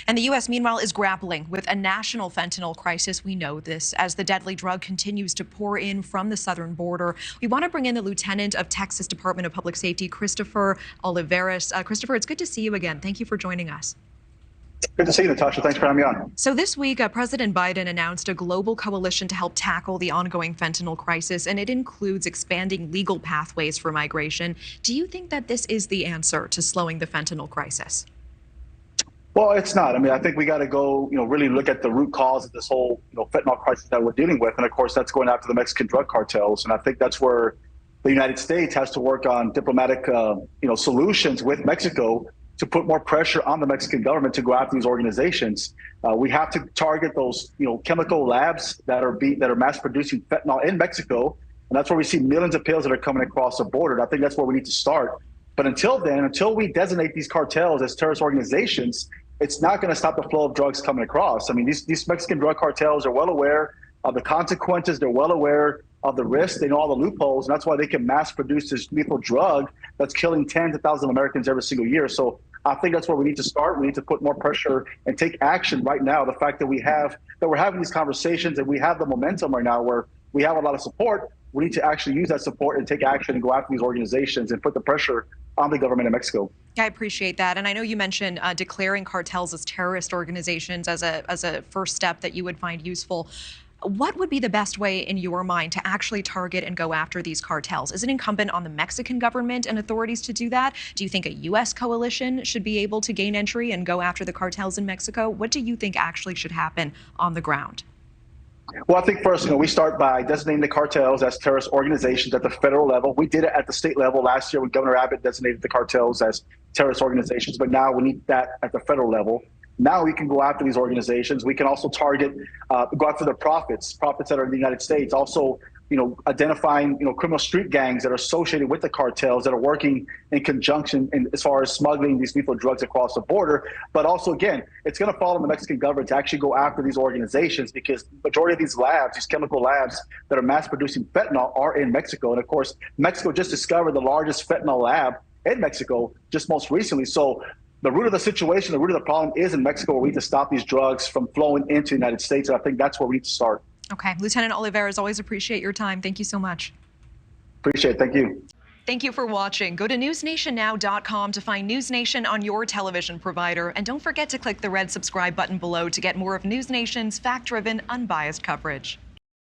And the U.S., meanwhile, is grappling with a national fentanyl crisis. We know this as the deadly drug continues to pour in from the southern border. We want to bring in the Lieutenant of Texas Department of Public Safety, Christopher Olivarez. Christopher, it's good to see you again. Thank you for joining us. Good to see you, Natasha. Thanks for having me on. So this week, President Biden announced a global coalition to help tackle the ongoing fentanyl crisis, and it includes expanding legal pathways for migration. Do you think that this is the answer to slowing the fentanyl crisis? Well, it's not. I mean, I think we got to go, really look at the root cause of this whole, fentanyl crisis that we're dealing with. And of course, that's going after the Mexican drug cartels. And I think that's where the United States has to work on diplomatic, solutions with Mexico to put more pressure on the Mexican government to go after these organizations. We have to target those, chemical labs that are mass producing fentanyl in Mexico. And that's where we see millions of pills that are coming across the border. And I think that's where we need to start. But until then, until we designate these cartels as terrorist organizations, it's not going to stop the flow of drugs coming across. I mean, these Mexican drug cartels are well aware of the consequences. They're well aware of the risks. They know all the loopholes. And that's why they can mass produce this lethal drug that's killing tens of thousands of Americans every single year. So I think that's where we need to start. We need to put more pressure and take action right now. The fact that we're having these conversations and we have the momentum right now where we have a lot of support, we need to actually use that support and take action and go after these organizations and put the pressure on the government of Mexico. I appreciate that. And I know you mentioned declaring cartels as terrorist organizations as a first step that you would find useful. What would be the best way in your mind to actually target and go after these cartels? Is it incumbent on the Mexican government and authorities to do that? Do you think a U.S. coalition should be able to gain entry and go after the cartels in Mexico? What do you think actually should happen on the ground? Well, I think first, we start by designating the cartels as terrorist organizations at the federal level. We did it at the state level last year when Governor Abbott designated the cartels as terrorist organizations, but now we need that at the federal level. Now we can go after these organizations. We can also target, go after the profits that are in the United States. Also, identifying, criminal street gangs that are associated with the cartels that are working in conjunction as far as smuggling these lethal drugs across the border. But also, again, it's going to fall on the Mexican government to actually go after these organizations because the majority of these labs, these chemical labs that are mass producing fentanyl are in Mexico. And of course, Mexico just discovered the largest fentanyl lab in Mexico just most recently. So the root of the situation, the root of the problem is in Mexico, where we need to stop these drugs from flowing into the United States. And I think that's where we need to start. Okay. Lieutenant Olivarez, always appreciate your time. Thank you so much. Appreciate it. Thank you. Thank you for watching. Go to newsnationnow.com to find News Nation on your television provider. And don't forget to click the red subscribe button below to get more of News Nation's fact-driven, unbiased coverage.